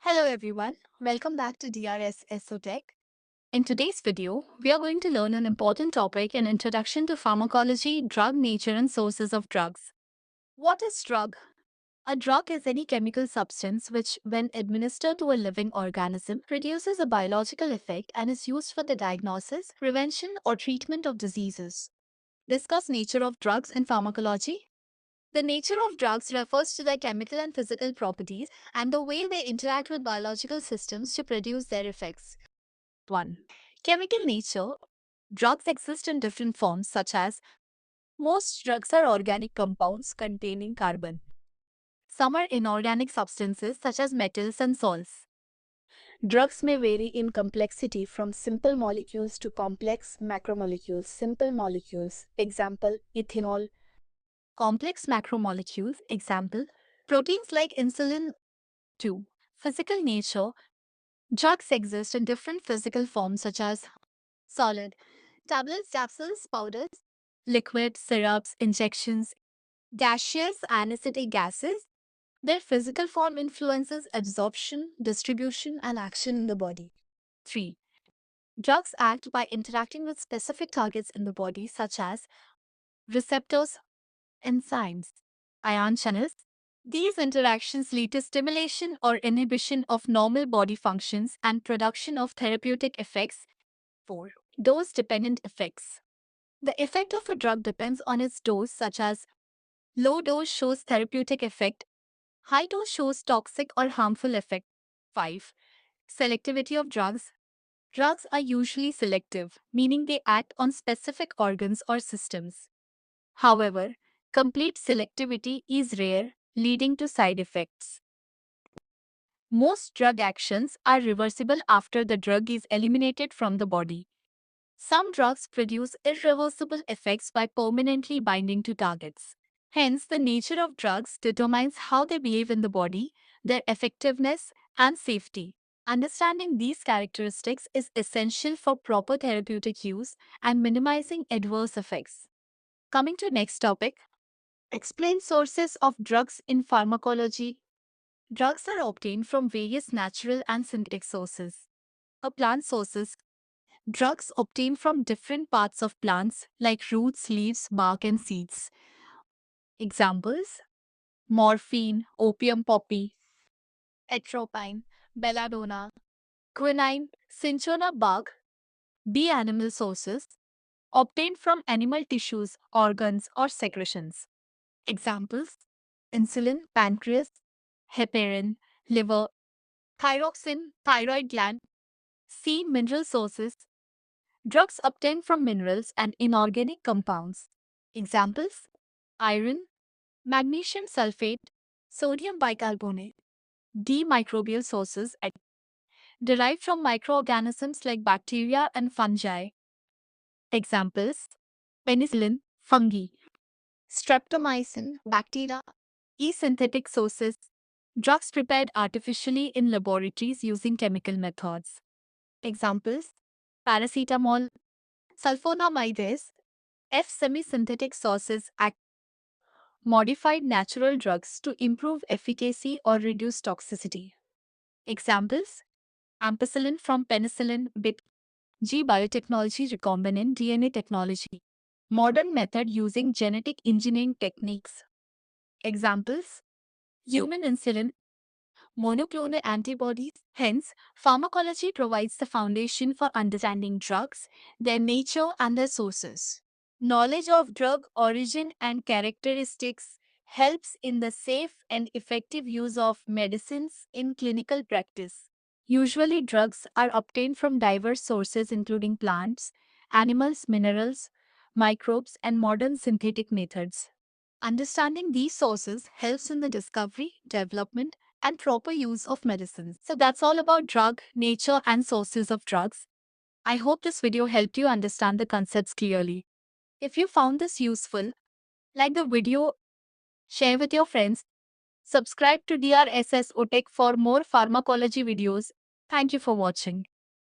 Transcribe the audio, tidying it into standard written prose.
Hello everyone, welcome back to DRS Esotech. In today's video, we are going to learn an important topic, an introduction to pharmacology, drug nature and sources of drugs. What is drug? A drug is any chemical substance which, when administered to a living organism, produces a biological effect and is used for the diagnosis, prevention or treatment of diseases. Discuss nature of drugs in pharmacology. The nature of drugs refers to their chemical and physical properties and the way they interact with biological systems to produce their effects. 1. Chemical nature. Drugs exist in different forms, such as most drugs are organic compounds containing carbon. Some are inorganic substances, such as metals and salts. Drugs may vary in complexity from simple molecules to complex macromolecules. Simple molecules, example, ethanol. Complex macromolecules, example, proteins like insulin. 2. Physical nature. Drugs exist in different physical forms such as solid, tablets, capsules, powders, liquid, syrups, injections, gaseous, anesthetic gases. Their physical form influences absorption, distribution, and action in the body. 3. Drugs act by interacting with specific targets in the body such as receptors, enzymes, ion channels. These interactions lead to stimulation or inhibition of normal body functions and production of therapeutic effects. 4. Dose dependent effects. The effect of a drug depends on its dose, such as low dose shows therapeutic effect, high dose shows toxic or harmful effect. 5. Selectivity of drugs. Drugs are usually selective, meaning they act on specific organs or systems. However, complete selectivity is rare, leading to side effects. Most drug actions are reversible after the drug is eliminated from the body. Some drugs produce irreversible effects by permanently binding to targets. Hence, the nature of drugs determines how they behave in the body, their effectiveness, and safety. Understanding these characteristics is essential for proper therapeutic use and minimizing adverse effects. Coming to next topic, explain sources of drugs in pharmacology. Drugs are obtained from various natural and synthetic sources. A plant sources. Drugs obtained from different parts of plants like roots, leaves, bark, and seeds. Examples: morphine, opium poppy, atropine, belladonna, quinine, cinchona bark. B. Animal sources obtained from animal tissues, organs, or secretions. Examples: insulin, pancreas, heparin, liver, thyroxine, thyroid gland. C. Mineral sources. Drugs obtained from minerals and inorganic compounds. Examples: iron, magnesium sulfate, sodium bicarbonate. D. Microbial sources derived from microorganisms like bacteria and fungi. Examples: penicillin, fungi, streptomycin, bacteria. E. Synthetic sources. Drugs prepared artificially in laboratories using chemical methods. Examples: paracetamol, sulfonamides. F. Semi-synthetic sources act modified natural drugs to improve efficacy or reduce toxicity. Examples: ampicillin from penicillin, bit. G. Biotechnology, recombinant DNA technology. Modern method using genetic engineering techniques. Examples: human insulin, monoclonal antibodies. Hence, pharmacology provides the foundation for understanding drugs, their nature, and their sources. Knowledge of drug origin and characteristics helps in the safe and effective use of medicines in clinical practice. Usually, drugs are obtained from diverse sources including plants, animals, minerals, microbes, and modern synthetic methods. Understanding these sources helps in the discovery, development, and proper use of medicines. So that's all about drug, nature, and sources of drugs. I hope this video helped you understand the concepts clearly. If you found this useful, like the video, share with your friends, subscribe to DRSS OTech for more pharmacology videos. Thank you for watching.